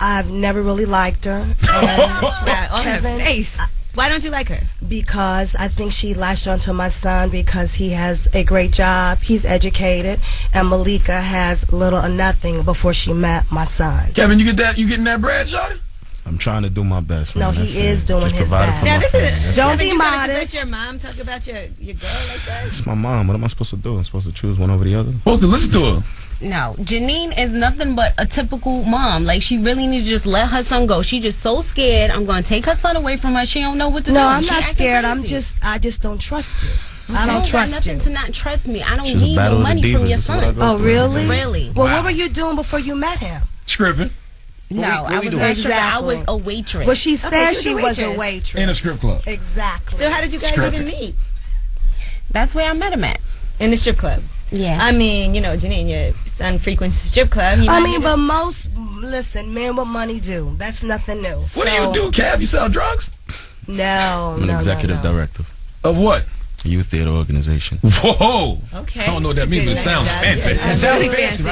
I've never really liked her. And Wow, on her Kevin, face. Why don't you like her? because I think she latched onto my son because he has a great job, he's educated, and Malika has little or nothing before she met my son. Kevin, you get that? You getting that bread, shawty? I'm trying to do my best. No, man. he That's is it. doing Just his provide best. for Now my this family. is That's Don't it. be you gonna just modest. let your mom talk about your girl like that? It's my mom. What am I supposed to do? I'm supposed to choose one over the other? Supposed to listen to her. No, Janine is nothing but a typical mom. Like, she really needs to just let her son go. She just so scared. I'm going to take her son away from her. She don't know what to do. No, I'm She not acting scared. crazy. I just don't trust you. I You don't got trust nothing you. to not trust me. I don't She's a need battle no of the money from divas. your That's what I son. go Oh, through. really? Really? Well, what were you doing before you met him? Scripting. No, what I we was doing? not sure. I Exactly. was a waitress. Well, she said she she was was a a waitress. waitress. In a strip club. Exactly. So how did you guys Scruffy. even meet? That's where I met him at. In the strip club. Yeah. I mean, you know, Janine, your son frequents the strip club. He I might mean, even- but listen, men with money do. That's nothing new. What do you do, Kev? You sell drugs? No, I'm an no, executive no. director. Of what? A youth theater organization. Whoa. Okay. I don't know what that means, but it sounds fancy. It sounds really fancy.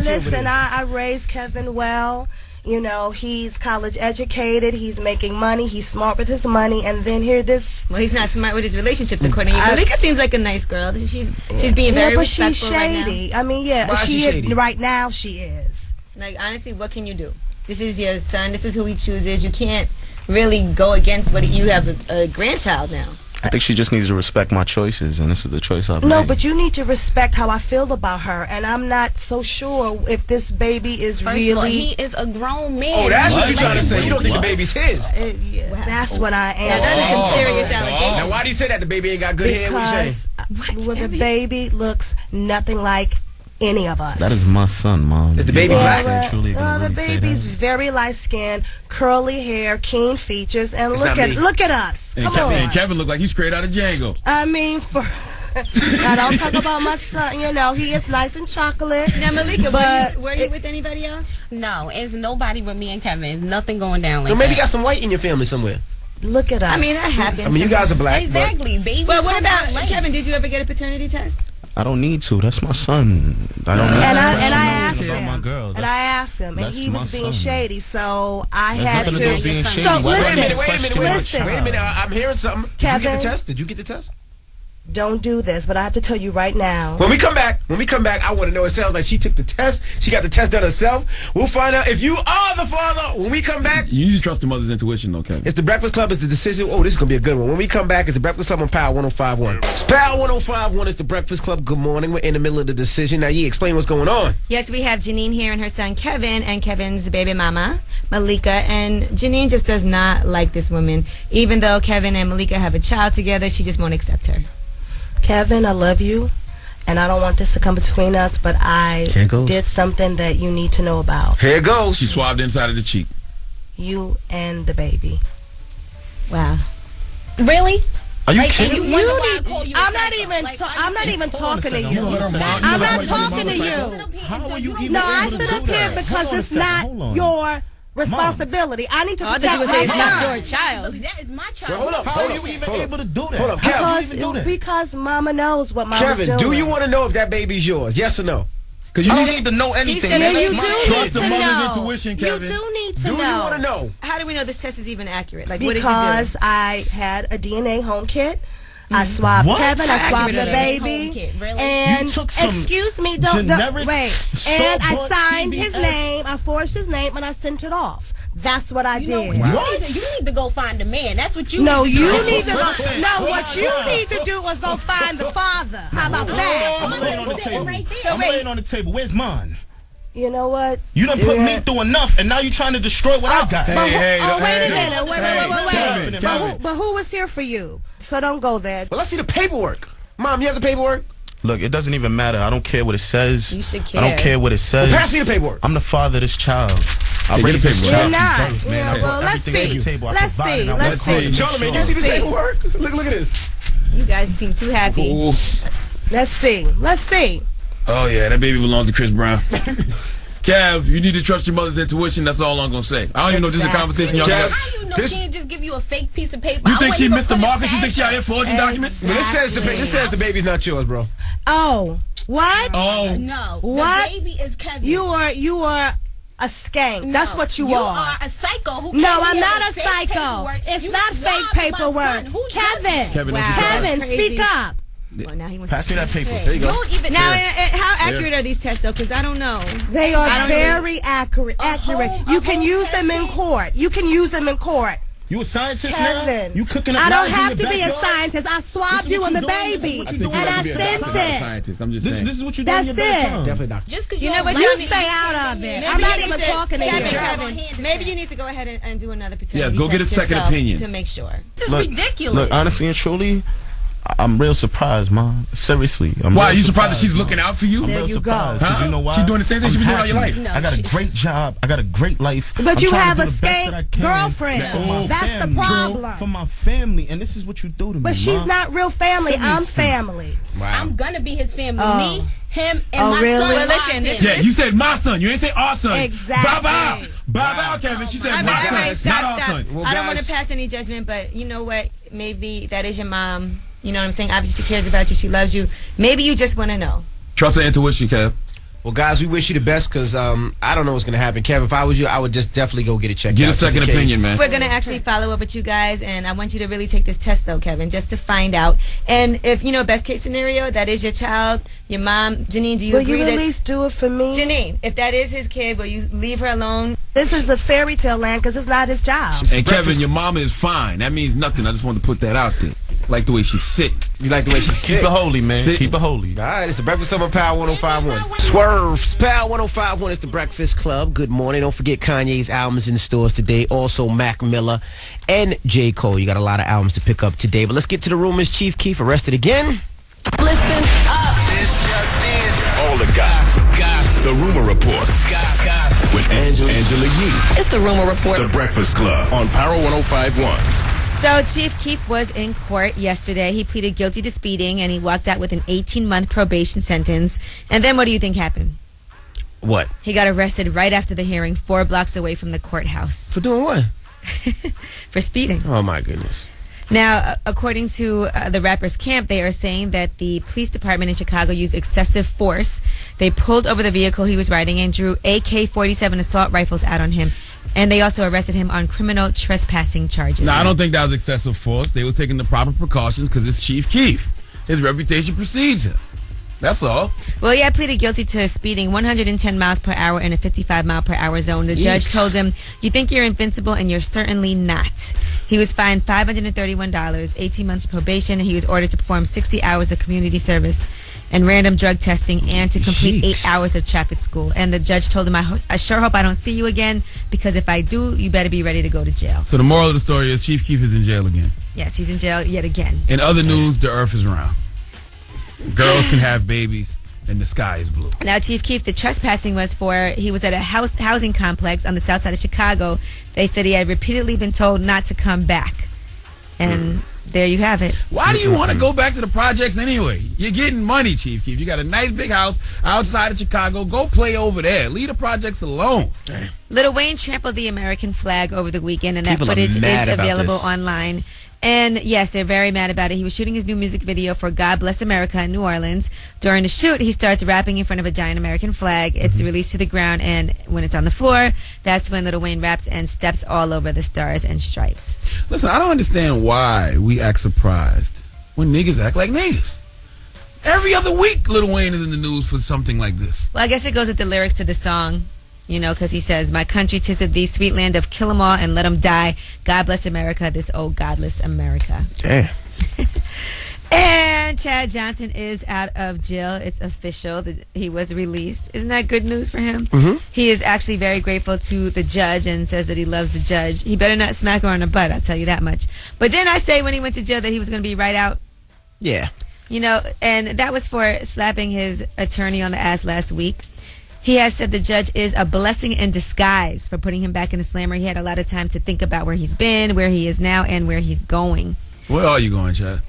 Listen, I raised Kevin well. You know, he's college educated. He's making money. He's smart with his money. And then here this. Well, he's not smart with his relationships, according to you. Malika seems like a nice girl. She's being very Yeah, but she's respectful right now. shady. I mean, yeah, Why is she shady? right now she is. Like, honestly, what can you do? This is your son. This is who he chooses. You can't really go against what you have a grandchild now. I think she just needs to respect my choices, and this is the choice I've No, made. but you need to respect how I feel about her, and I'm not so sure if this baby is First of all, really. he is a grown man. Oh, that's what Like, you're trying to say. You don't think the What? baby's his. Yeah, that's what I am. Now, that is some serious Now, allegations. why do you say that? The baby ain't got good hair? What you saying? Because well, the baby looks nothing like any of us. That is my son, Mom. Is the baby You black? really, truly the gonna really say baby's that? very light skinned, curly hair, keen features, and It's not me. look at us. And Come Kevin, on. and Kevin looked like he's straight out of Django. I mean, for I don't talk about my son. You know, he is nice and chocolate. Now, Malika, But were you with anybody else? No, it's nobody but me and Kevin. It's nothing going down like So maybe you that. got some white in your family somewhere. Look at us. I mean, that happens. I mean, you guys are black. Exactly, baby. Well, what about Kevin? Did you ever get a paternity test? I don't need to. That's my son. I don't need And to I question asked about him, my girl. and That's- I asked him, and that's he was my being son. shady. So I There's had nothing to do with to. being shady. So Why do I listen, need to Wait a minute. listen. Wait a minute. I'm hearing something. Did you get Kevin? the test? Did you get the test? Don't do this, but I have to tell you right now. When we come back, I want to know. It sounds like she took the test. She got the test done herself. We'll find out if you are the father. When we come back, You need to trust the mother's intuition, though, Kevin. it's the Breakfast Club. It's the decision. Oh, this is gonna be a good one. When we come back, it's the Breakfast Club on Power 105.1. It's Power 105.1. It's the Breakfast Club. Good morning. We're in the middle of the decision. Now, explain what's going on. Yes, we have Janine here and her son Kevin and Kevin's baby mama, Malika. And Janine just does not like this woman. Even though Kevin and Malika have a child together, she just won't accept her. Kevin, I love you, and I don't want this to come between us, but I Here it goes. did something that you need to know about. Here it goes. She swabbed the inside of the cheek. You and the baby. Wow. Really? Are you Like, kidding? and you me? wonder why I call you a I'm not psycho. even. Like, are you I'm not even Hold on a talking to second, you. hold on a second. I'm You not let talking to your you. mama say- How are you even No, I able to sit do up here that? because Hold on a it's second, not hold on. your responsibility. I need to Oh, I protect thought you my would say it's not son. your child. That is my child. Well, hold up. How Hold are up. you even Hold up. able to do that? Hold up, How Kev. do you even do that? Because Mama knows what Mama's doing. Kevin, do you want to know if that baby's yours? Yes or no? Because you I don't need need to know anything. said man. that That's you my do child. trust need the to mother's know. intuition, You Kevin. do need to Do you know. want to know? How do we know this test is even accurate? Like, what did you Because do? I had a DNA home kit. I swabbed What? Kevin. I swabbed the Accurate baby. home kit, really? And You took some excuse me, don't generic wait. And I store-bought signed his CVS. name. I forged his name and I sent it off. That's what I You know did. what? You need to go find a man. That's what you No, need to you do. need to go. Listen, No, hold what on. you need to do is go find the father. How about that? I'm laying on the table. Right there. I'm laying on the table. Where's mine? You know what? You done put me through enough, and now you trying to destroy what I got. But who, Hey, oh, wait hey, a minute. Wait. Kevin, But Kevin. but who was here for you? So don't go there. Well, let's see the paperwork. Mom, you have the paperwork? Look, it doesn't even matter. I don't care what it says. You should I don't care. care what it says. Well, pass me the paperwork. I'm the father of this child. I Hey, raised get this the child paperwork. from You're birth, not. man. Yeah, I put well, let's everything on the see. table. I Let's provide, see. and I Let's work hard to see. make Charlamagne, sure. you see the See. paperwork? Look at this. You guys seem too happy. Ooh. Let's see. Let's see. Oh, yeah, that baby belongs to Chris Brown. Kev, you need to trust your mother's intuition. That's all I'm going to say. I don't even know if this is a Exactly. conversation y'all Kev, got. How you know This- she didn't just give you a fake piece of paper? You I think wouldn't she even missed the put it market? You think past she out here her. forging documents? Well, this says the baby's not yours, bro. Oh, what? Oh. No. What? The baby is Kevin. You are a skank. That's what you are. You are a psycho. Who No, came I'm here not with a fake psycho. paperwork. It's You not robbed fake my paperwork. son. Who did Kevin, that? Kevin, don't you Kevin, Crazy. speak up. Well, now he wants Pass to me that speak. paper. There you go. Don't even Now, how accurate are these tests, though? Because I don't know. They are very accurate. You can use them in court. You can use them in court. You a scientist Kevin, now? You cooking up I don't knives in have your to be a backyard? scientist. I swabbed you and the baby, I think you and have I to be a sent doctor, not a it. scientist. I'm just saying. This is what you do in your That's it. daytime. Definitely doctor. just because You know what? You stay out of it. I'm not even talking to you. Kevin, maybe you need to go ahead and do another paternity Yes, go get test a second yourself opinion. to make sure. This is ridiculous. Look, honestly and truly, I'm real surprised, Mom. Seriously. Why are you surprised that she's looking out for you? I'm There real you go. surprised. 'Cause Huh? You know why? She's doing the same thing she's been doing all your life. I got a great job. I got a great life. But I'm you trying to have do a the best that I skank can girlfriend. for my That's the family. problem. For my family, and this is what you do to me. But she's Mom. not real family. I'm Seriously. family. I'm gonna be his family. Oh. Me, him, and Oh, my really? son. Well, my listen, this- family. Yeah, you said my son. You ain't say our son. Exactly. Bow bow. Bow bow, Kevin. She said All my right, all right, son, not stop, our stop. son. Well, I don't want guys- to pass any judgment, but you know what? Maybe that is your mom. You know what I'm saying? Obviously, she cares about you. She loves you. Maybe you just want to know. Trust her intuition, Kev. Well, guys, we wish you the best because I don't know what's going to happen. Kevin, if I was you, I would just definitely go get it checked out. Get a just in second case. opinion, man. We're going to actually follow up with you guys, and I want you to really take this test, though, Kevin, just to find out. And if, you know, best case scenario, that is your child, your mom. Janine, do you Will agree you at that... least do it for me? Janine, if that is his kid, will you leave her alone? This is the fairy tale land because it's not his child. And Kevin, your mama is fine. That means nothing. I just wanted to put that out there. Like the way she's sitting. You like the way she Keep it holy, man. Sit. Keep it holy. All right, it's the Breakfast Club on Power 105.1. Swerves, Power 105.1 is the Breakfast Club. Good morning. Don't forget Kanye's albums in stores today. Also, Mac Miller and J. Cole. You got a lot of albums to pick up today. But let's get to the rumors. Chief Keef arrested again. Listen up. This just in. All the gossip. The Rumor Report. With Angela Yee. It's the Rumor Report. The Breakfast Club on Power 105.1. So Chief Keef was in court yesterday. He pleaded guilty to speeding, and he walked out with an 18-month probation sentence. And then what do you think happened? What? He got arrested right after the hearing, 4 blocks away from the courthouse For doing what? for speeding. Oh, my goodness. Now, according to the rapper's camp, they are saying that the police department in Chicago used excessive force. They pulled over the vehicle he was riding and drew AK-47 assault rifles out on him. And they also arrested him on criminal trespassing charges. No, I don't think that was excessive force. They was taking the proper precautions because it's Chief Keef. His reputation precedes him. That's all. Well, he had pleaded guilty to speeding 110 miles per hour in a 55 mile per hour zone. The judge told him, "You think you're invincible, and you're certainly not." He was fined $531, 18 months of probation, and he was ordered to perform 60 hours of community service and random drug testing and to complete Jeez. 8 hours of traffic school. And the judge told him, I sure hope I don't see you again, because if I do, you better be ready to go to jail. So the moral of the story is Chief Keef is in jail again. Yes, he's in jail yet again. In other news, the earth is round. Girls can have babies, and the sky is blue. Now, Chief Keef, the trespassing was he was at a housing complex on the south side of Chicago. They said he had repeatedly been told not to come back. And there you have it. Why do you want to go back to the projects anyway? You're getting money, Chief Keef. You got a nice big house outside of Chicago. Go play over there. Leave the projects alone. Lil Wayne trampled the American flag over the weekend, and that People are footage is mad about available this. online. And yes, they're very mad about it. He was shooting his new music video for God Bless America in New Orleans. During the shoot, he starts rapping in front of a giant American flag. It's released to the ground, and when it's on the floor, that's when Lil Wayne raps and steps all over the stars and stripes. Listen, I don't understand why we act surprised when niggas act like niggas. Every other week, Lil Wayne is in the news for something like this. Well, I guess it goes with the lyrics to the song, you know, because he says, "My country, 'tis of thee, sweet land of kill 'em all and let 'em die. God bless America, this old godless America." Damn. And Chad Johnson is out of jail. It's official that he was released. Isn't that good news for him? Mm-hmm. He is actually very grateful to the judge and says that he loves the judge. He better not smack her on the butt, I'll tell you that much. But didn't I say when he went to jail that he was going to be right out? Yeah. You know, and that was for slapping his attorney on the ass last week. He has said the judge is a blessing in disguise for putting him back in the slammer. He had a lot of time to think about where he's been, where he is now, and where he's going. Where are you going, Chad?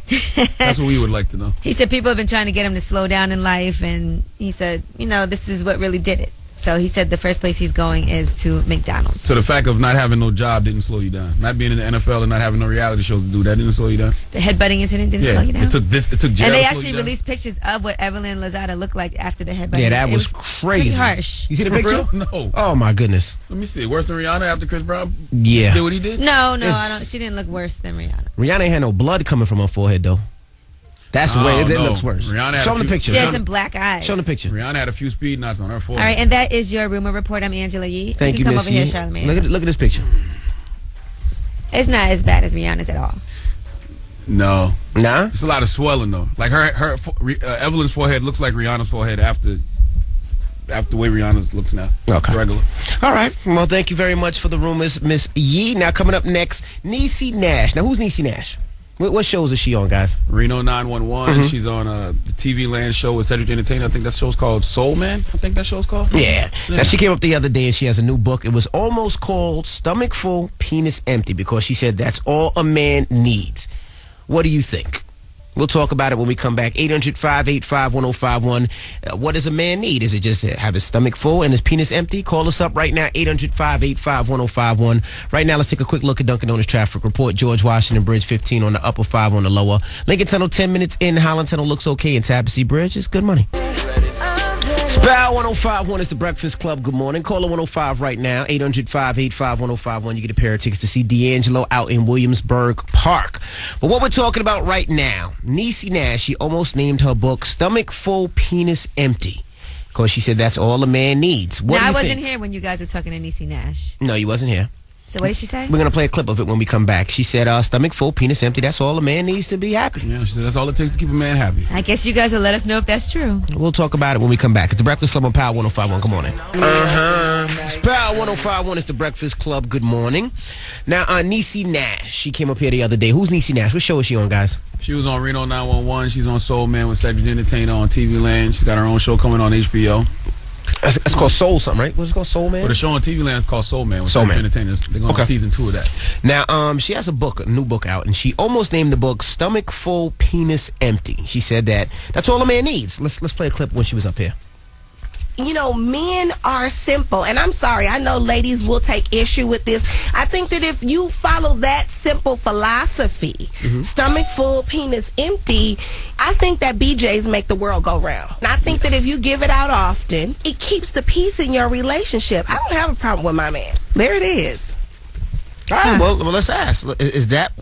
That's what we would like to know. He said people have been trying to get him to slow down in life, and he said, you know, this is what really did it. So he said the first place he's going is to McDonald's. So the fact of not having no job didn't slow you down. Not being in the NFL and not having no reality show to do, that didn't slow you down? The headbutting incident didn't slow you down? It took jail. And they to slow actually you down? released pictures of what Evelyn Lozada looked like after the headbutting. Yeah, that It was crazy. Pretty harsh. You see the For picture? real? No. Oh my goodness. Let me see. Worse than Rihanna after Chris Brown Yeah. did what he did? No, It's- I don't. She didn't look worse than Rihanna. Rihanna ain't had no blood coming from her forehead though. That's Oh, way it no. looks worse. Rihanna had Show a him the few- picture. She has Show some black eyes. him the picture. Rihanna had a few speed knots on her All forehead. right, and that is your rumor report. I'm Angela Yee. Thank you, can come Miss over here, Yee. Charlamagne. Look at this picture. It's not as bad as Rihanna's at all. No. Nah. It's a lot of swelling, though. Like Evelyn's forehead looks like Rihanna's forehead after the way Rihanna's looks now. Okay. Regular. All right. Well, thank you very much for the rumors, Miss Yee. Now coming up next, Niecy Nash. Now who's Niecy Nash? What shows is she on, guys? Reno 911. She's on the TV Land show with Cedric the Entertainer. I think that show's called Soul Man. I think that show's called. Yeah. Now she came up the other day and she has a new book. It was almost called Stomach Full, Penis Empty, because she said that's all a man needs. What do you think? We'll talk about it when we come back. 800-585-1051. What does a man need? Is it just to have his stomach full and his penis empty? Call us up right now, 800-585-1051. Right now, let's take a quick look at Dunkin' Donuts traffic report. George Washington Bridge, 15 on the upper, 5 on the lower. Lincoln Tunnel, 10 minutes in. Holland Tunnel looks okay. And Tabassy Bridge is good money. Spell 1051 is the Breakfast Club. Good morning. Caller 105 right now. 800-585-1051. You get a pair of tickets to see D'Angelo out in Williamsburg Park. But what we're talking about right now, Niecy Nash, she almost named her book Stomach Full, Penis Empty. Because she said that's all a man needs. What do Now, I you wasn't think? here when you guys were talking to Niecy Nash. No, you wasn't here. So what did she say? We're going to play a clip of it when we come back. She said, stomach full, penis empty. That's all a man needs to be happy. Yeah, she said that's all it takes to keep a man happy. I guess you guys will let us know if that's true. We'll talk about it when we come back. It's the Breakfast Club on Power 105.1. Good morning. It's Power 105.1. It's the Breakfast Club. Good morning. Now, Niecy Nash, she came up here the other day. Who's Niecy Nash? What show is she on, guys? She was on Reno 911. She's on Soul Man with Cedric the Entertainer on TV Land. She's got her own show coming on HBO. It's called Soul something, right? What's it called? Soul Man? But the show on TV Land is called Soul Man with Soul Cedric Man. the Entertainer. They're going Okay. on season 2 of that. Now, she has a new book out, and she almost named the book Stomach Full, Penis Empty. She said that's all a man needs. Let's play a clip when she was up here. You know, men are simple, and I'm sorry, I know ladies will take issue with this. I think that if you follow that simple philosophy, stomach full, penis empty, I think that BJs make the world go round. And I think that if you give it out often, it keeps the peace in your relationship. I don't have a problem with my man. There it is. All right, well, let's ask. Is that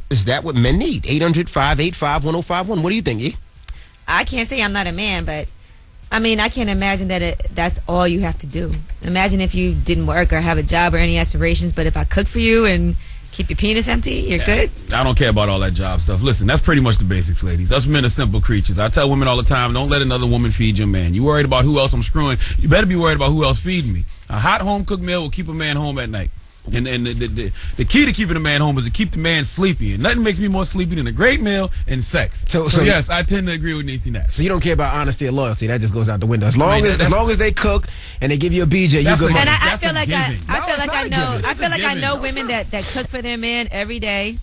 what men need? 800-585-1051. What do you think, E? I can't say I'm not a man, but I mean, I can't imagine that that's all you have to do. Imagine if you didn't work or have a job or any aspirations, but if I cook for you and keep your penis empty, you're good? I don't care about all that job stuff. Listen, that's pretty much the basics, ladies. Us men are simple creatures. I tell women all the time, don't let another woman feed your man. You worried about who else I'm screwing, you better be worried about who else feeding me. A hot home-cooked meal will keep a man home at night. And the key to keeping a man home is to keep the man sleepy. And nothing makes me more sleepy than a great meal and sex. So yes, I tend to agree with Niecy Nash. So you don't care about honesty or loyalty. That just goes out the window. As long as they cook and they give you a BJ, you good. And I That's feel a like giving. I feel like I know women that cook for their man every day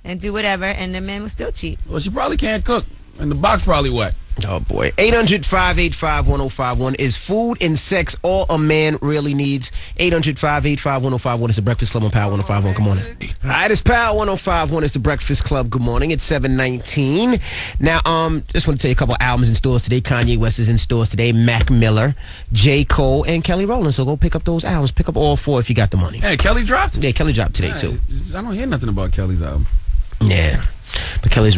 and do whatever, and the man will still cheat. Well, she probably can't cook, and the box probably wet. Oh boy. 800-585-1051. Is food and sex all a man really needs? 800-585-1051. It's the Breakfast Club on Power 105.1. Good morning. All right, it's Power 105.1. It's the Breakfast Club. Good morning. It's 7:19. Now, just want to tell you a couple albums in stores today. Kanye West is in stores today. Mac Miller, J. Cole, and Kelly Rowland. So go pick up those albums. Pick up all 4 if you got the money. Hey, Kelly dropped? Yeah, Kelly dropped today too. I don't hear nothing about Kelly's album. Yeah. But Kelly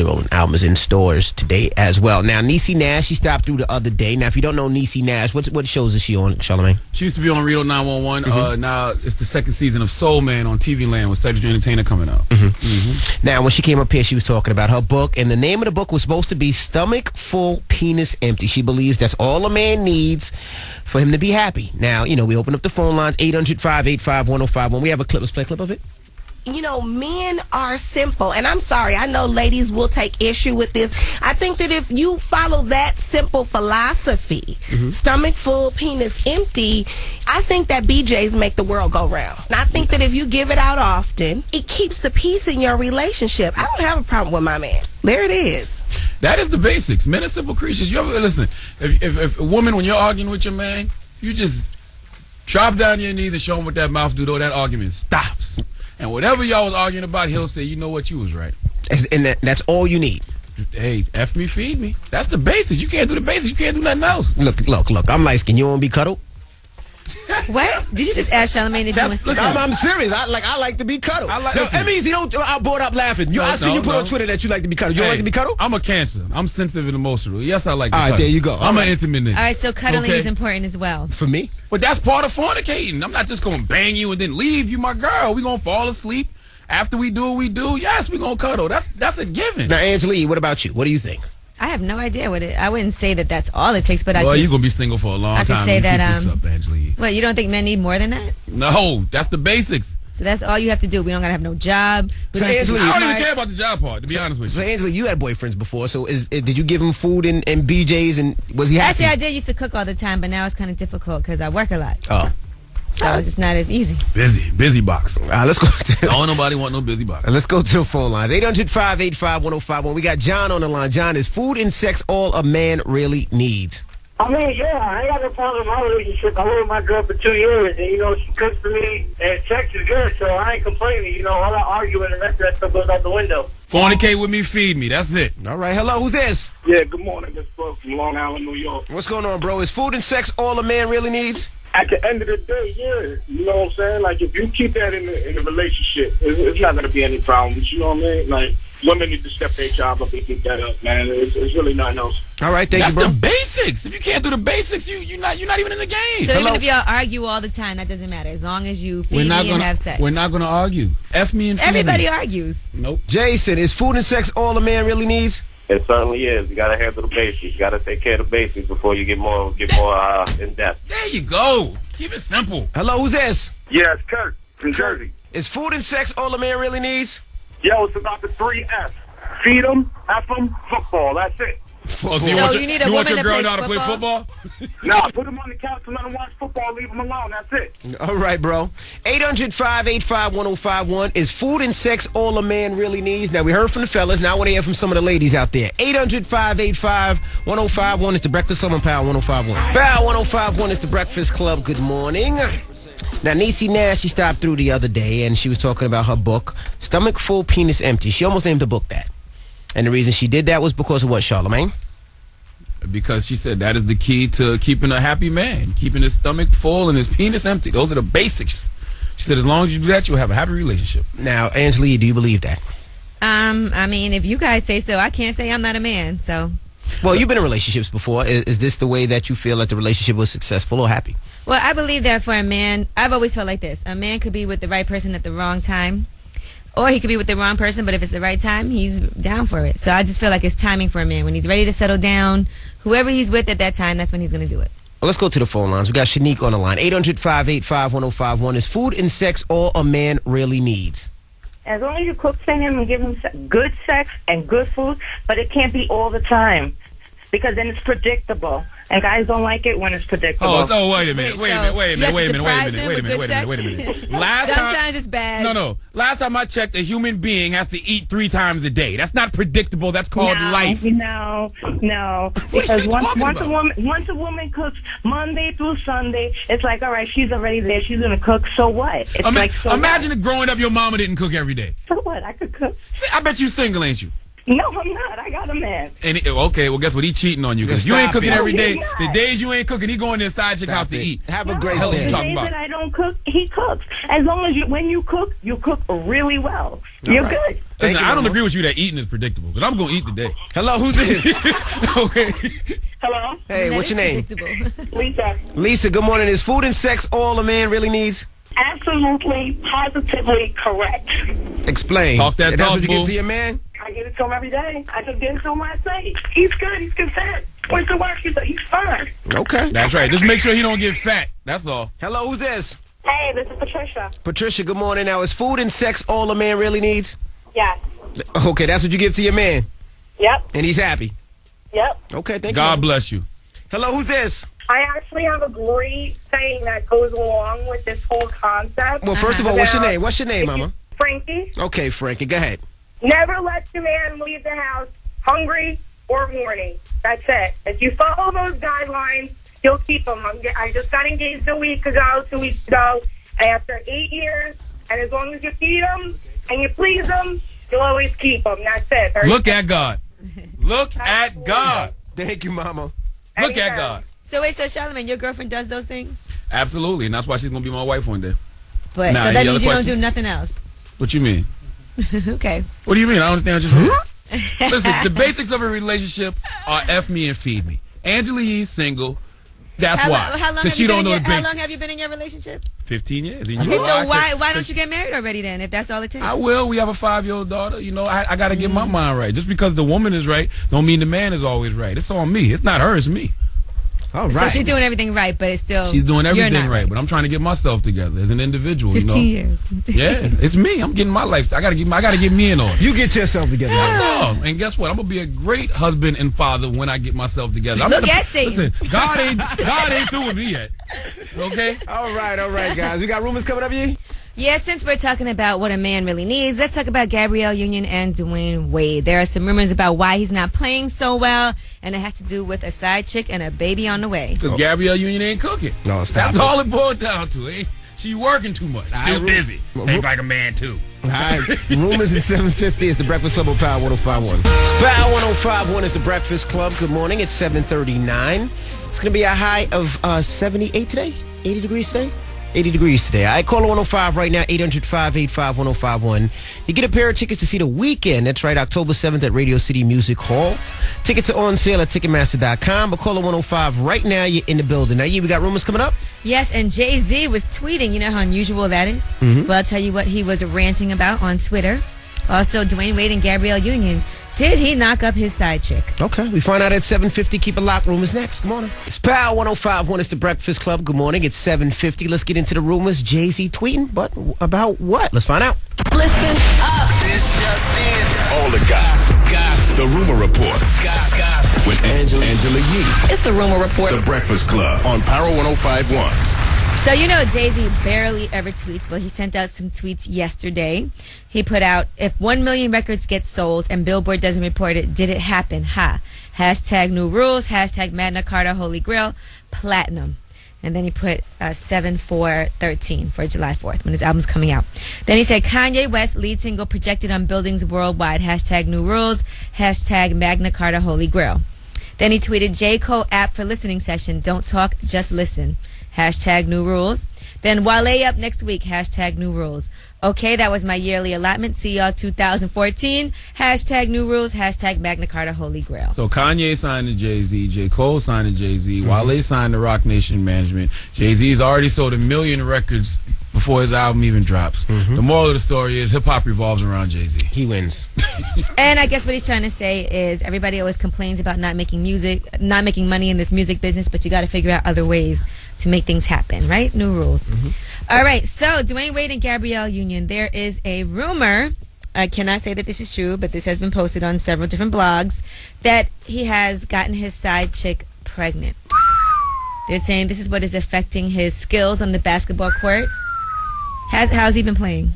Rowland album is in stores today as well. Now, Niecy Nash, she stopped through the other day. Now, if you don't know Niecy Nash, what shows is she on, Charlamagne? She used to be on Reno 911. Now it's the second season of Soul Man on TV Land with Cedric the Entertainer coming out. Now, when she came up here, she was talking about her book, and the name of the book was supposed to be Stomach Full, Penis Empty. She believes that's all a man needs for him to be happy. Now, we open up the phone lines, 800-585-1051. We have a clip. Let's play a clip of it. You know, men are simple, and I'm sorry, I know ladies will take issue with this. I think that if you follow that simple philosophy, stomach full, penis empty, I think that BJs make the world go round. And I think that if you give it out often, it keeps the peace in your relationship. I don't have a problem with my man. There it is. That is the basics. Men are simple creatures. You ever listen? If a woman, when you're arguing with your man, you just Drop down your knees and show him what that mouth do, though. That argument stops. And whatever y'all was arguing about, he'll say, you know what, you was right. And that's all you need. Hey, F me, feed me. That's the basics. You can't do the basics. You can't do nothing else. Look. I'm light-skinned. You want to be cuddled? What? Did you just ask Charlamagne if you want to listen, I'm serious. I like to be cuddled. That means you don't. I brought up laughing. I see you put on Twitter that you like to be cuddled. You don't like to be cuddled? I'm a Cancer. I'm sensitive and emotional. Yes, I like to All right, cuddle. there you go. I'm an intimate nigga. All right, so cuddling Okay. is important as well. For me? But that's part of fornicating. I'm not just going to bang you and then leave. You my girl. We going to fall asleep. After we do what we do, yes, we going to cuddle. That's a given. Now, Angela, what about you? What do you think? I have no idea what it. I wouldn't say that that's all it takes, but Well, I. you're going to be single for a long I time. could say You that. keep this up, Angela Yee. What, you don't think men need more than that? No, that's the basics. So that's all you have to do. We don't gotta have no job. We So don't have to Angela, be I don't smart. even care about the job part, to be honest with So, you. Angela, you had boyfriends before. So, did you give him food and BJ's, and was he happy? Actually, I did used to cook all the time, but now it's kind of difficult because I work a lot, Oh, so it's just not as easy. Busy box. let's go. Don't nobody want no busy box. Let's go to the phone lines. 800-585-1051. We got John on the line. John, is food and sex all a man really needs? I mean, yeah, I ain't got no problem in my relationship. I live with my girl for 2 years, and, you know, she cooks for me, and sex is good, so I ain't complaining. You know, all that arguing and the rest of that stuff goes out the window. Fornicate with me, feed me. That's it. All right. Hello, who's this? Yeah, good morning. This is Bro from Long Island, New York. What's going on, bro? Is food and sex all a man really needs? At the end of the day, yeah, you know what I'm saying? Like, if you keep that in the relationship, it's not going to be any problems, you know what I mean? Like, women need to step their job up and keep that up, man. It's really nothing else. All right, thank That's you, bro. the basics. If you can't do the basics, you're not even in the game. So even if y'all argue all the time, that doesn't matter as long as you feed me and have sex. We're not gonna argue. F me and feed Everybody me. argues. Nope. Jason, is food and sex all a man really needs? It certainly is. You got to handle the basics. You got to take care of the basics before you get more in depth. There you go. Keep it simple. Hello, who's this? Yeah, it's Kurt from Jersey. Is food and sex all a man really needs? Yo, it's about the 3 F. Feed them, F them, football. That's it. Oh, so you need a you want woman your to girl play now to play football? Nah, put them on the couch and let them watch football. Leave them alone. That's it. All right, bro. 800-585-1051. Is food and sex all a man really needs? Now, we heard from the fellas. Now I want to hear from some of the ladies out there. 800-585-1051 is the Breakfast Club on Power 105.1. Power 105.1 is the Breakfast Club. Good morning. Now, Niecy Nash, she stopped through the other day, and she was talking about her book, Stomach Full, Penis Empty. She almost named the book that. And the reason she did that was because of what, Charlamagne? Because she said that is the key to keeping a happy man, keeping his stomach full and his penis empty. Those are the basics. She said as long as you do that, you'll have a happy relationship. Now, Angela, do you believe that? I mean, if you guys say so, I can't say I'm not a man. So, Well, you've been in relationships before. Is this the way that you feel that the relationship was successful or happy? well, I believe that for a man, I've always felt like this: a man could be with the right person at the wrong time, or he could be with the wrong person. But if it's the right time, he's down for it. So I just feel like it's timing for a man. When he's ready to settle down, whoever he's with at that time, that's when he's going to do it. Well, let's go to the phone lines. We got Shanique on the line. 800-585-1051. Is food and sex all a man really needs? As long as you cook for him and give him good sex and good food, but it can't be all the time because then it's predictable. And guys don't like it when it's predictable. Oh, wait a minute. Wait a minute. Last Sometimes time, it's bad. No. Last time I checked, a human being has to eat 3 times a day. That's not predictable. That's called life. No. What are Because you talking about? once a woman cooks Monday through Sunday, it's like, all right, she's already there. She's going to cook. So what? It's Imagine if growing up your mama didn't cook every day. So what? I could cook. See, I bet you single, ain't you? No, I'm not. I got a man. And okay, well, guess what? He cheating on you because you ain't cooking it. every No, day. he's not. The days you ain't cooking, he going to the side chick house to eat. Have a great hell day. you The talking days about? that I don't cook, he cooks. As long as when you cook really well. You're right. good. Listen, I don't agree with you that eating is predictable because I'm going to eat today. Hello, who's this? Okay. Hello? Hey, That what's is your name? predictable. Lisa. Lisa, good morning. Is food and sex all a man really needs? Absolutely, positively correct. Explain. Talk that That's talk, what you boo. give to your man? I give it to him every day. I just give it to him last night. He's good. He's content. Went to work. He's fine. Okay. That's right. Just make sure he don't get fat. That's all. Hello, who's this? Hey, this is Patricia. Patricia, good morning. Now, is food and sex all a man really needs? Yes. Okay, that's what you give to your man, Yep. and he's happy. Yep. Okay, thank God you. bless you. Hello, who's this? I actually have a great saying that goes along with this whole concept. Well, first of all, what's your About- name? What's your name, mama? Frankie. Okay, Frankie, go ahead. Never let your man leave the house hungry or horny. That's it. If you follow those guidelines, you'll keep them. I just got engaged 2 weeks ago. After 8 years, and as long as you feed them and you please them, you'll always keep them. That's it. Look at God. Look at God. Thank you, Mama. Look at God. So wait, so Charlamagne, your girlfriend does those things? Absolutely, and that's why she's gonna be my wife one day. But Now, so that any means other you don't do questions? nothing else. What you mean? Okay. What do you mean? I don't understand what you're saying. Listen, the basics of a relationship are F me and feed me. Angela Yee's single. That's why. How long Because she don't know the How basics. long have you been in your relationship? 15 years. And you Okay, know so I why don't you get married already then, if that's all it takes? I will. We have a 5-year-old daughter. You know, I got to get my mind right. Just because the woman is right, don't mean the man is always right. It's on me. It's not her. It's me. All right. So she's doing everything right, but it's still She's doing you're everything not right, but I'm trying to get myself together as an individual. 15 you know? years. Yeah, it's me. I'm getting my life. I gotta get me in order. You get yourself together. That's all. And guess what? I'm gonna be a great husband and father when I get myself together. Look at Satan. Listen, God ain't through with me yet. Okay. All right, guys. We got rumors coming up here. Yeah, since we're talking about what a man really needs, let's talk about Gabrielle Union and Dwayne Wade. There are some rumors about why he's not playing so well, and it has to do with a side chick and a baby on the way. Because Gabrielle Union ain't cooking. No, stop That's it. all it boiled down to. She working too much. Still busy. Think like a man too. All right. Rumors at 7:50 is the Breakfast Club on Power 105.1. It's Power 105.1 is the Breakfast Club. Good morning. It's 7:39. It's going to be a high of 78 today. 80 degrees today. 80 degrees today. All right, call 105 right now, 800-585-1051. You get a pair of tickets to see The Weeknd. That's right, October 7th at Radio City Music Hall. Tickets are on sale at Ticketmaster.com, but call 105 right now. You're in the building. Now, we got rumors coming up? Yes, and Jay-Z was tweeting. You know how unusual that is? Well, I'll tell you what he was ranting about on Twitter. Also, Dwayne Wade and Gabrielle Union. Did he knock up his side chick? Okay, we find out at 7:50. Keep it locked. Rumors next. Good morning. It's Power 105.1. It's the Breakfast Club. Good morning. It's 7:50. Let's get into the rumors. Jay-Z tweeting, but about what? Let's find out. Listen up. This just in. All the gossip. The Rumor Report. Gossip. With Angela Yee. It's the Rumor Report. The Breakfast Club on Power 105.1. So, you know, Jay-Z barely ever tweets. Well, he sent out some tweets yesterday. He put out, if 1 million records get sold and Billboard doesn't report it, did it happen? Ha. Hashtag new rules, hashtag Magna Carta Holy Grail, platinum. And then he put 7/4/13 for July 4th when his album's coming out. Then he said, Kanye West lead single projected on buildings worldwide, hashtag new rules, hashtag Magna Carta Holy Grail. Then he tweeted, J. Cole app for listening session, don't talk, just listen. Hashtag new rules. Then Wale up next week. Hashtag new rules. Okay, that was my yearly allotment. See y'all 2014. Hashtag new rules. Hashtag Magna Carta Holy Grail. So Kanye signed to Jay-Z. J. Cole signed to Jay-Z. Wale signed to Rock Nation Management. Jay-Z's already sold 1 million records before his album even drops. The moral of the story is hip-hop revolves around Jay-Z. He wins. And I guess what he's trying to say is everybody always complains about not making not making money in this music business, but you got to figure out other ways to make things happen, right? New rules. All right, so Dwayne Wade and Gabrielle Union, there is a rumor, I cannot say that this is true, but this has been posted on several different blogs, that he has gotten his side chick pregnant. They're saying this is what is affecting his skills on the basketball court. How's he been playing?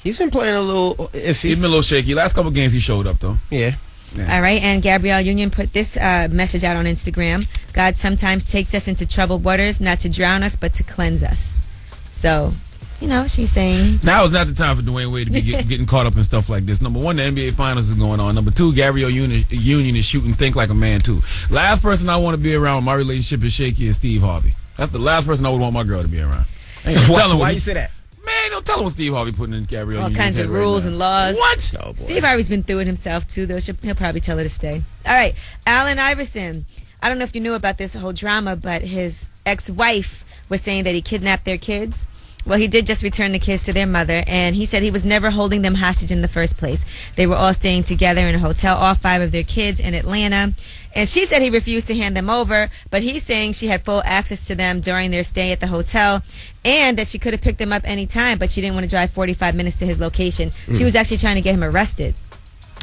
He's been playing a little iffy. He's been a little shaky. Last couple games he showed up, though. Yeah. All right, and Gabrielle Union put this message out on Instagram. God sometimes takes us into troubled waters, not to drown us, but to cleanse us. So, you know, she's saying... Now is not the time for Dwayne Wade to be getting caught up in stuff like this. Number one, the NBA Finals is going on. Number two, Gabrielle Union is shooting Think Like a Man, too. Last person I want to be around, my relationship is shaky, is Steve Harvey. That's the last person I would want my girl to be around. Why you say that? Man, don't tell him what Steve Harvey putting in Gabrielle all Union's kinds of head right rules now. and laws. What? Oh, boy. Steve Harvey's been through it himself, too, though. He'll probably tell her to stay. All right, Allen Iverson. I don't know if you knew about this whole drama, but his ex-wife was saying that he kidnapped their kids. Well, he did just return the kids to their mother, and he said he was never holding them hostage in the first place. They were all staying together in a hotel, all 5 of their kids in Atlanta. And she said he refused to hand them over, but he's saying she had full access to them during their stay at the hotel, and that she could have picked them up any time, but she didn't want to drive 45 minutes to his location. She was actually trying to get him arrested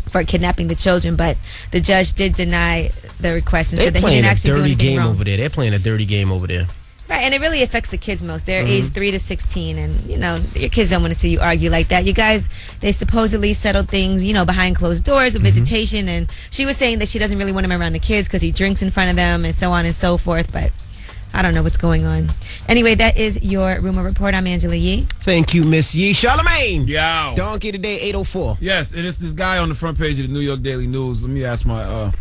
for kidnapping the children, but the judge did deny the request and said that he didn't actually do anything wrong. They're playing a dirty game over there. Right, and it really affects the kids most. They're age 3 to 16, and, you know, your kids don't want to see you argue like that. You guys, they supposedly settled things, you know, behind closed doors with visitation, and she was saying that she doesn't really want him around the kids because he drinks in front of them and so on and so forth, but I don't know what's going on. Anyway, that is your rumor report. I'm Angela Yee. Thank you, Miss Yee. Charlamagne. Yo. Donkey today, 804. Yes, and it's this guy on the front page of the New York Daily News. Let me ask my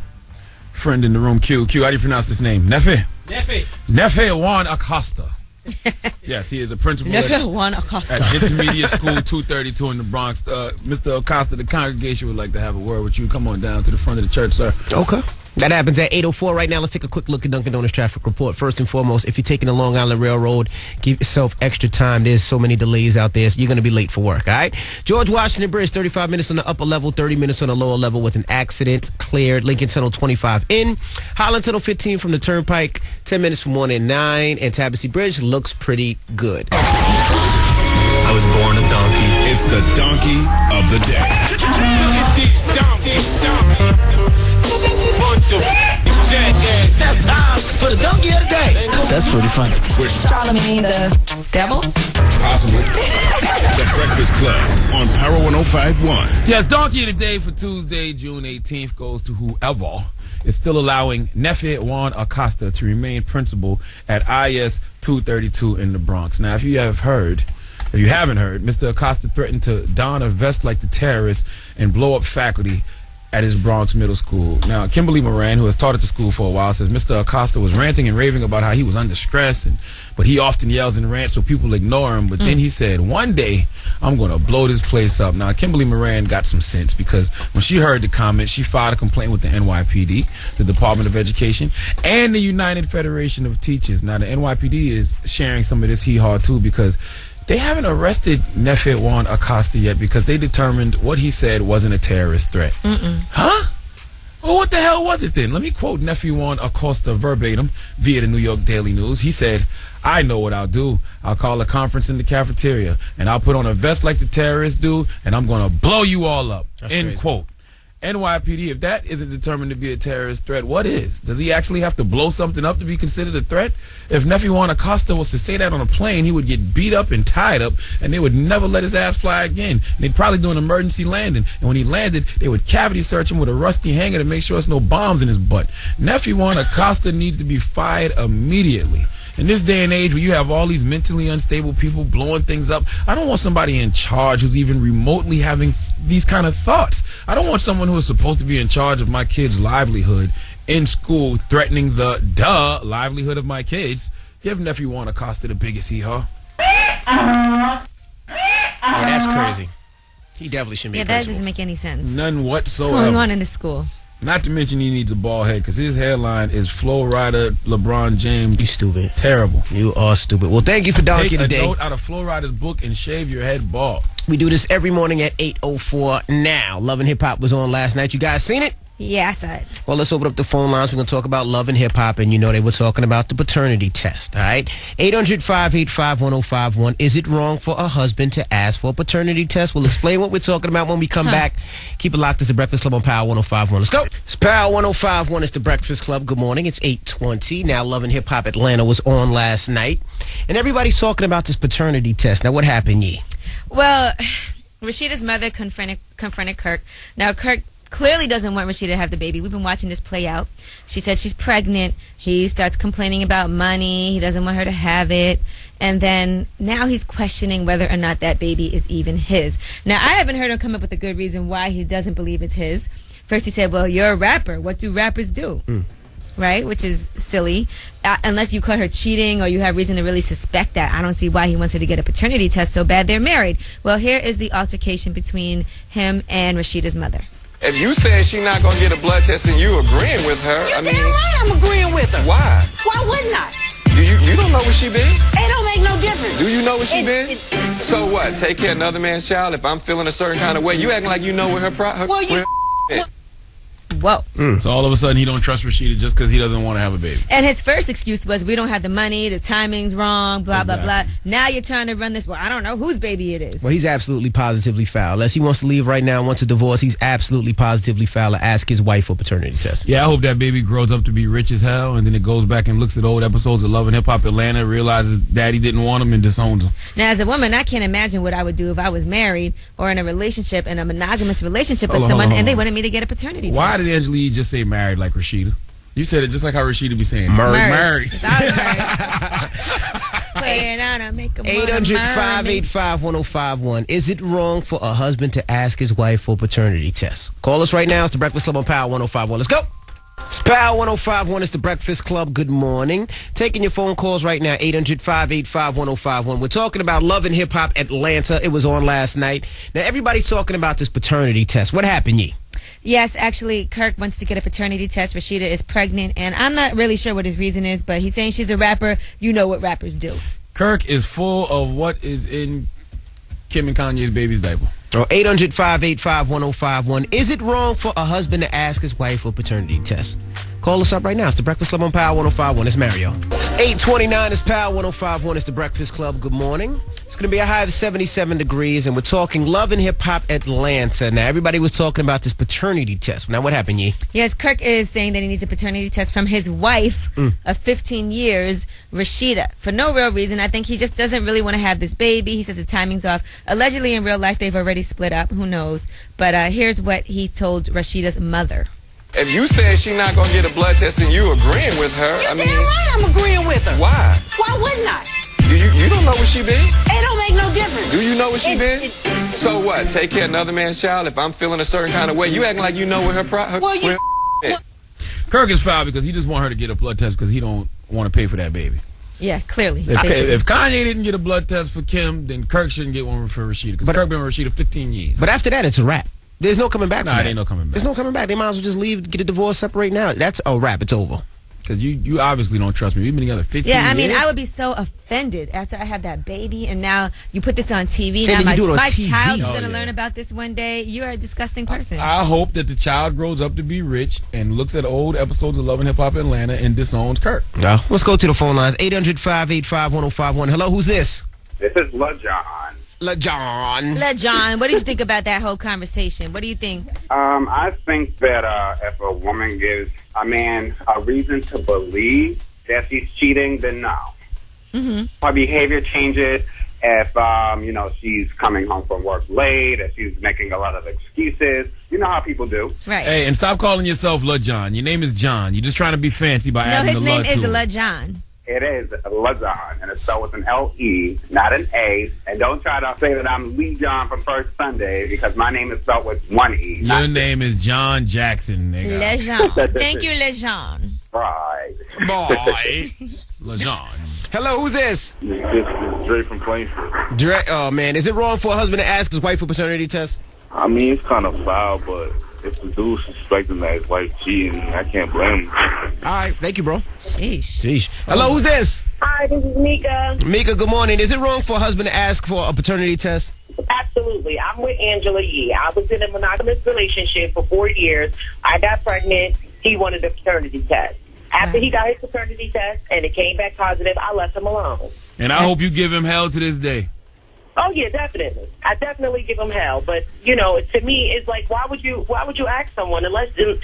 friend in the room, Q. Q, how do you pronounce this name? Nefe Juan Acosta. Yes, he is a principal Nefe Juan Acosta. at Intermediate School 232 in the Bronx. Mr. Acosta, the congregation would like to have a word with you. Come on down to the front of the church, sir. Okay. That happens at 8:04 right now. Let's take a quick look at Dunkin' Donuts traffic report. First and foremost, if you're taking the Long Island Railroad, give yourself extra time. There's so many delays out there, so you're going to be late for work, all right? George Washington Bridge, 35 minutes on the upper level, 30 minutes on the lower level with an accident cleared. Lincoln Tunnel, 25 in. Holland Tunnel, 15 from the Turnpike, 10 minutes from 1 and 9. And Tabassy Bridge looks pretty good. I was born a donkey. It's the donkey of the day. That's time for the donkey of the day. That's pretty funny. Charlamagne the devil? Possibly. The Breakfast Club on Power 105.1. Yes, donkey of the day for Tuesday, June 18th goes to whoever is still allowing Nefe Juan Acosta to remain principal at IS 232 in the Bronx. Now, if you haven't heard, Mr. Acosta threatened to don a vest like the terrorists and blow up faculty at his Bronx middle school. Now, Kimberly Moran, who has taught at the school for a while, says Mr. Acosta was ranting and raving about how he was under stress, but he often yells and rants so people ignore him. But then he said, one day, I'm going to blow this place up. Now, Kimberly Moran got some sense because when she heard the comment, she filed a complaint with the NYPD, the Department of Education, and the United Federation of Teachers. Now, the NYPD is sharing some of this hee-haw, too, because they haven't arrested Nefe Juan Acosta yet because they determined what he said wasn't a terrorist threat. Huh? Well, what the hell was it then? Let me quote Nefe Juan Acosta verbatim via the New York Daily News. He said, I know what I'll do. I'll call a conference in the cafeteria, and I'll put on a vest like the terrorists do, and I'm going to blow you all up. End quote. NYPD, if that isn't determined to be a terrorist threat, what is? Does he actually have to blow something up to be considered a threat? If Nefe Juan Acosta was to say that on a plane, he would get beat up and tied up, and they would never let his ass fly again. And they'd probably do an emergency landing. And when he landed, they would cavity search him with a rusty hanger to make sure there's no bombs in his butt. Nefe Juan Acosta needs to be fired immediately. In this day and age where you have all these mentally unstable people blowing things up, I don't want somebody in charge who's even remotely having these kind of thoughts. I don't want someone who is supposed to be in charge of my kid's livelihood in school threatening the livelihood of my kids. Give Nefe Juan Acosta the biggest hee-haw. Yeah, that's crazy. He definitely shouldn't be a that principal. doesn't make any sense. None whatsoever. What's going on in the school? Not to mention he needs a bald head because his hairline is Flo Rida, LeBron James. You stupid. Terrible. You are stupid. Well, thank you for Donkey Take today. a note out of Flo Rida's book and shave your head bald. We do this every morning at 8:04 now. Love and Hip Hop was on last night. You guys seen it? Yeah, I saw it. Well, let's open up the phone lines. We're going to talk about Love and Hip Hop, and you know they were talking about the paternity test, all right? 800-585-1051. Is it wrong for a husband to ask for a paternity test? We'll explain what we're talking about when we come back. Keep it locked. It's the Breakfast Club on Power 105.1. Let's go. It's Power 105.1. It's the Breakfast Club. Good morning. It's 8:20. Now, Love and Hip Hop Atlanta was on last night, and everybody's talking about this paternity test. Now, what happened, Yee? Well, Rashida's mother confronted Kirk. Now, Kirk clearly doesn't want Rashida to have the baby. We've been watching this play out. She said she's pregnant. He starts complaining about money. He doesn't want her to have it. And then now he's questioning whether or not that baby is even his. Now, I haven't heard him come up with a good reason why he doesn't believe it's his. First he said, well, you're a rapper. What do rappers do? Right? Which is silly. Unless you caught her cheating or you have reason to really suspect that. I don't see why he wants her to get a paternity test so bad. They're married. Well, here is the altercation between him and Rashida's mother. If you saying she not gonna get a blood test and you agreeing with her, Damn right I'm agreeing with her. Why? Why wouldn't I? Do you don't know where she been? It don't make no difference. Do you know where she been? So what? Take care of another man's child if I'm feeling a certain kind of way. You acting like you know where her Whoa. So all of a sudden he don't trust Rashida just because he doesn't want to have a baby. And his first excuse was, we don't have the money, the timing's wrong, blah, blah, blah. Now you're trying to run this. Well, I don't know whose baby it is. Well, he's absolutely positively foul. Unless he wants to leave right now and wants a divorce, he's absolutely positively foul to ask his wife for paternity test. Yeah, I hope that baby grows up to be rich as hell, and then it goes back and looks at old episodes of Love and Hip Hop Atlanta, realizes daddy didn't want him and disowns him. Now, as a woman, I can't imagine what I would do if I was married or in a relationship, in a monogamous relationship with someone, and they wanted me to get a paternity test. Why did Angela Yee just say married like Rashida? You said it just like how Rashida be saying. Murray. Playing on a make 800-585-1051. Is it wrong for a husband to ask his wife for paternity tests? Call us right now. It's the Breakfast Club on Power 105.1. Let's go. It's Power 105.1. It's the Breakfast Club. Good morning. Taking your phone calls right now. 800-585-1051. We're talking about Love and Hip Hop Atlanta. It was on last night. Now, everybody's talking about this paternity test. What happened, Yee? Yes, actually, Kirk wants to get a paternity test. Rashida is pregnant, and I'm not really sure what his reason is, but he's saying she's a rapper. You know what rappers do. Kirk is full of what is in Kim and Kanye's baby's diaper. 800-585-1051. Is it wrong for a husband to ask his wife for a paternity test? Call us up right now. It's the Breakfast Club on Power 105.1. It's Mario. It's 8:29. It's Power 105.1. It's the Breakfast Club. Good morning. It's going to be a high of 77 degrees, and we're talking Love and Hip Hop Atlanta. Now, everybody was talking about this paternity test. Now, what happened, Yee? Yes, Kirk is saying that he needs a paternity test from his wife of 15 years, Rashida, for no real reason. I think he just doesn't really want to have this baby. He says the timing's off. Allegedly, in real life, they've already split up. Who knows? But here's what he told Rashida's mother. If you say she's not gonna get a blood test and you agreeing with her, Damn right I'm agreeing with her. Why? Why wouldn't I? You don't know what she been? It don't make no difference. Do you know what she been? So what? Take care of another man's child if I'm feeling a certain kind of way. You acting like you know what her Kirk is foul because he just want her to get a blood test because he don't want to pay for that baby. Yeah, clearly. If Kanye didn't get a blood test for Kim, then Kirk shouldn't get one for Rashida because Kirk been with Rashida 15 years. But after that, it's a wrap. There's no coming back from that. There ain't no coming back. There's no coming back. They might as well just leave, get a divorce, separate now. That's a wrap. It's over. Because you obviously don't trust me. We've been together 15 years. Yeah, I mean, I would be so offended after I had that baby, and now you put this on TV. Now my TV. child's going to learn about this one day. You are a disgusting person. I hope that the child grows up to be rich and looks at old episodes of Love and Hip Hop Atlanta and disowns Kirk. No. Let's go to the phone lines. 800-585-1051. Hello, who's this? This is LaJohn. LaJohn, what did you think about that whole conversation? What do you think? I think that if a woman gives a man a reason to believe that she's cheating, then no. Mm-hmm. Her behavior changes if, she's coming home from work late, if she's making a lot of excuses. You know how people do. Right. Hey, and stop calling yourself LaJohn. Your name is John. You're just trying to be fancy by adding the No, his to name is it. LaJohn. It is LaJohn, and it's spelled with an L-E, not an A. And don't try to say that I'm Lee John from First Sunday, because my name is spelled with one E. Your name is John Jackson, nigga. LaJohn. Thank you, LaJohn. Right. Boy. LaJohn. Hello, who's this? This is Dre from Plainfield. Dre, oh, man. Is it wrong for a husband to ask his wife for a paternity test? I mean, it's kind of foul, but if the dude's suspecting that his wife cheating, I can't blame him. All right. Thank you, bro. Sheesh. Hello, who's this? Hi, this is Mika. Mika, good morning. Is it wrong for a husband to ask for a paternity test? Absolutely. I'm with Angela Yee. I was in a monogamous relationship for 4 years. I got pregnant. He wanted a paternity test. After he got his paternity test and it came back positive, I left him alone. And I hope you give him hell to this day. Oh yeah, definitely. I definitely give him hell, but to me, it's like, why would you ask someone unless you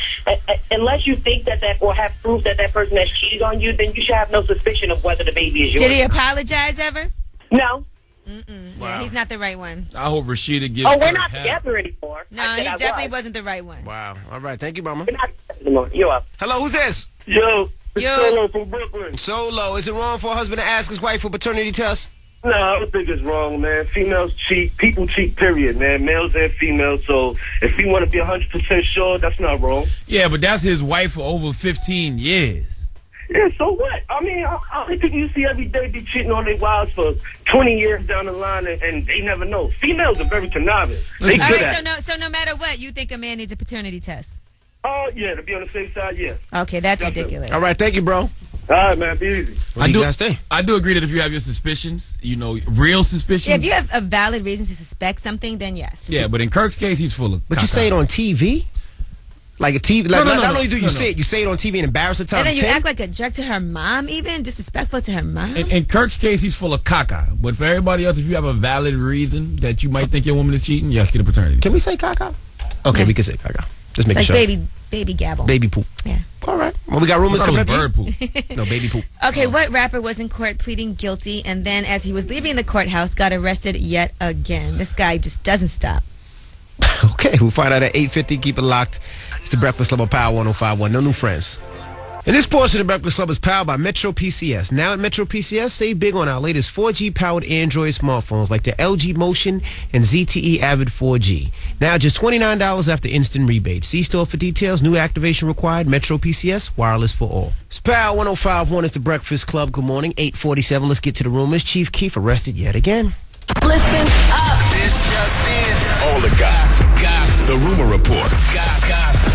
think that or have proof that person has cheated on you? Then you should have no suspicion of whether the baby is yours. Did he apologize ever? No. Wow. Yeah, he's not the right one. I hope Rashida gives. Oh, we're not together anymore. No, he definitely wasn't the right one. Wow. All right. Thank you, mama. We're not anymore. You're up. Hello, who's this? Yo. Solo from Brooklyn. Solo. Is it wrong for a husband to ask his wife for paternity test? No, I don't think it's wrong, man. Females cheat. People cheat, period, man. Males and females. So if he want to be 100% sure, that's not wrong. Yeah, but that's his wife for over 15 years. Yeah, so what? I mean, how many people you see every day be cheating on their wives for 20 years down the line and they never know? Females are very conniving. They All good right, at so no matter what, you think a man needs a paternity test? Oh, yeah, to be on the safe side, yeah. Okay, that's ridiculous. All right, thank you, bro. All right, man, be easy. I do agree that if you have your suspicions, real suspicions. Yeah, if you have a valid reason to suspect something, then yes. Yeah, but in Kirk's case, he's full of. But you say it on TV, like a TV. Like, not only do you say it, you say it on TV and embarrass the time. And then you act like a jerk to her mom, even disrespectful to her mom. In Kirk's case, he's full of caca. But for everybody else, if you have a valid reason that you might think your woman is cheating, yes, get a paternity. Can we say caca? Okay, we can say caca. Just make sure. Baby gabble. Baby poop. Yeah. All right. Well, we got rumors coming up. Bird poop. No, baby poop. Okay, what rapper was in court pleading guilty and then as he was leaving the courthouse got arrested yet again? This guy just doesn't stop. Okay, we'll find out at 8:50. Keep it locked. It's the Breakfast Club on Power 105.1. No new friends. And this portion of the Breakfast Club is powered by Metro PCS. Now at Metro PCS, save big on our latest 4G-powered Android smartphones like the LG Motion and ZTE Avid 4G. Now just $29 after instant rebate. See store for details. New activation required. Metro PCS, wireless for all. It's Power 105.1 is the Breakfast Club. Good morning. 8:47. Let's get to the rumors. Chief Keef arrested yet again. Listen up. This just in. All the gossip. The Rumor Report.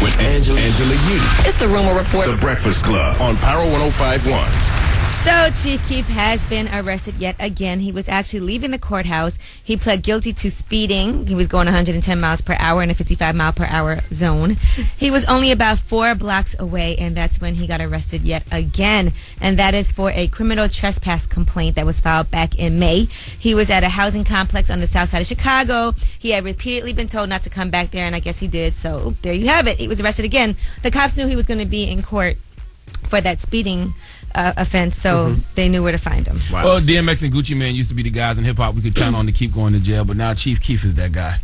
With Angela Yee. It's the Rumor Report. The Breakfast Club on Power 105.1. So, Chief Keef has been arrested yet again. He was actually leaving the courthouse. He pled guilty to speeding. He was going 110 miles per hour in a 55 mile per hour zone. He was only about 4 blocks away, and that's when he got arrested yet again. And that is for a criminal trespass complaint that was filed back in May. He was at a housing complex on the south side of Chicago. He had repeatedly been told not to come back there, and I guess he did. So, there you have it. He was arrested again. The cops knew he was going to be in court for that speeding offense, so they knew where to find him. Wow. Well, DMX and Gucci Mane used to be the guys in hip-hop we could count on to keep going to jail, but now Chief Keef is that guy.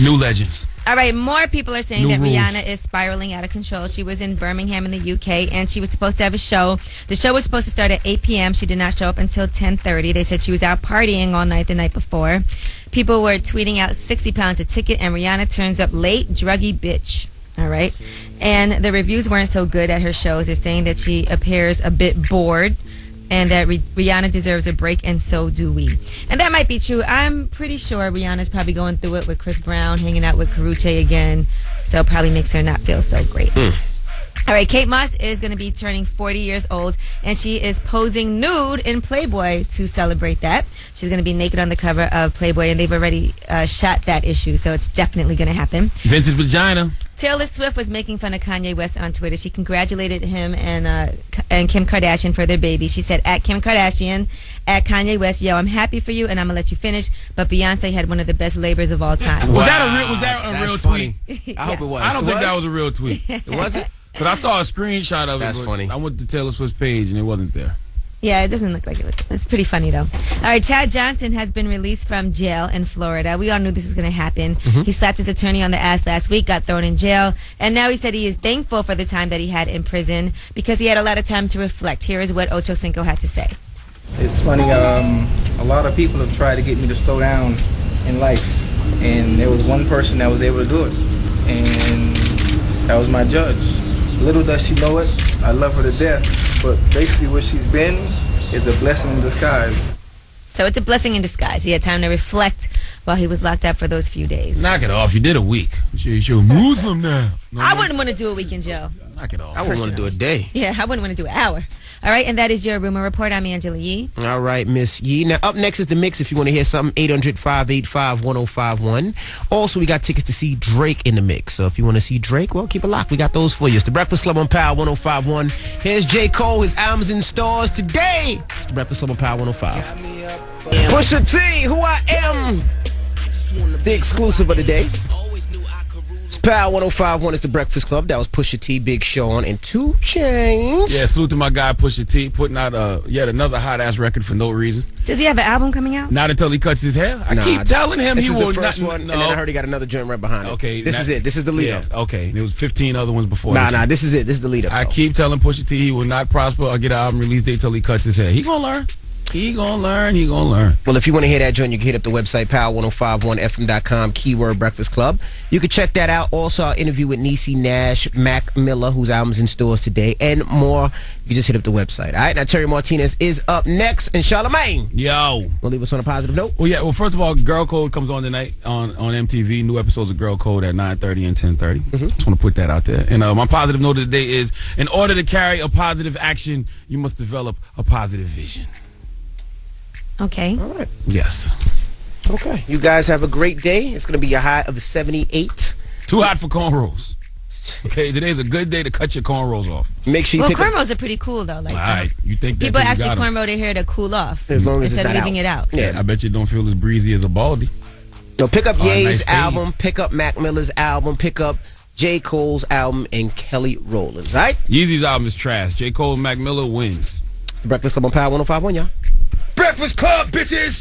New legends. All right, more people are saying New that rules. Rihanna is spiraling out of control. She was in Birmingham in the UK, and she was supposed to have a show. The show was supposed to start at 8 p.m. She did not show up until 10:30. They said she was out partying all night the night before. People were tweeting out 60 pounds a ticket, and Rihanna turns up late, druggy bitch. All right. And the reviews weren't so good at her shows. They're saying that she appears a bit bored and that Rihanna deserves a break, and so do we. And that might be true. I'm pretty sure Rihanna's probably going through it with Chris Brown, hanging out with Karrueche again. So it probably makes her not feel so great. All right, Kate Moss is going to be turning 40 years old, and she is posing nude in Playboy to celebrate that. She's going to be naked on the cover of Playboy, and they've already shot that issue, so it's definitely going to happen. Vintage vagina. Taylor Swift was making fun of Kanye West on Twitter. She congratulated him and Kim Kardashian for their baby. She said, at Kim Kardashian, at Kanye West, yo, I'm happy for you, and I'm going to let you finish, but Beyonce had one of the best labors of all time. Was that a real tweet? I hope it was. I don't think that was a real tweet. It wasn't? But I saw a screenshot of it. That's funny. I went to Taylor Swift's page and it wasn't there. Yeah, it doesn't look like it. It's pretty funny, though. All right, Chad Johnson has been released from jail in Florida. We all knew this was going to happen. He slapped his attorney on the ass last week, got thrown in jail, and now he said he is thankful for the time that he had in prison because he had a lot of time to reflect. Here is what Ocho Cinco had to say. It's funny, a lot of people have tried to get me to slow down in life, and there was one person that was able to do it, and that was my judge. Little does she know it, I love her to death, but basically what she's been is a blessing in disguise. So it's a blessing in disguise. He had time to reflect while he was locked up for those few days. Knock it off. You did a week. You're a Muslim now. I wouldn't want to do a week in jail. Knock it off. I wouldn't want to do a day. Yeah, I wouldn't want to do an hour. All right, and that is your Rumor Report. I'm Angela Yee. All right, Miss Yee. Now, up next is The Mix. If you want to hear something, 800-585-1051. Also, we got tickets to see Drake in The Mix. So if you want to see Drake, well, keep it locked. We got those for you. It's The Breakfast Club on Power 105.1. Here's J. Cole. His album's in stores today. It's The Breakfast Club on Power 105. Pusha T, Who I Am. The exclusive of the day. It's Power 105.1. It's The Breakfast Club. That was Pusha T, Big Sean, and 2 Chainz. Yeah, salute to my guy Pusha T, putting out yet another hot-ass record for no reason. Does he have an album coming out? Not until he cuts his hair. I keep telling him this he is will the first not. one, No. and then I heard he got another joint right behind it. Okay, this is it. This is the lead up. Yeah, okay. There was 15 other ones before. Nah, this is it. This is the lead up. I keep telling Pusha T he will not prosper or get an album release date till he cuts his hair. He gonna learn. He gonna learn. Well, if you want to hear that joint, you can hit up the website, power1051fm.com, keyword Breakfast Club. You can check that out. Also, our interview with Niecy Nash, Mac Miller, whose album's in stores today, and more. You just hit up the website. All right, now Terry Martinez is up next, and Charlamagne. Yo. We'll leave us on a positive note. Well, yeah. Well, first of all, Girl Code comes on tonight on MTV. New episodes of Girl Code at 9:30 and 10:30. Just want to put that out there. And my positive note of the day is, in order to carry a positive action, you must develop a positive vision. Okay. All right. Yes. Okay. You guys have a great day. It's going to be a high of 78. Too hot for cornrows. Okay, today's a good day to cut your cornrows off. Make sure you pick cornrows are pretty cool, though. Like, all right. You think that people you actually got 'em. cornrow their hair to cool off as long as instead it's of not leaving out. it out. Yeah, I bet you don't feel as breezy as a baldy. So pick up Oh, Ye's nice fade. album, pick up Mac Miller's album, pick up J. Cole's album, and Kelly Rowland's, all right? Yeezy's album is trash. J. Cole and Mac Miller wins. It's the Breakfast Club on Power 105.1, y'all. Breakfast Club, bitches!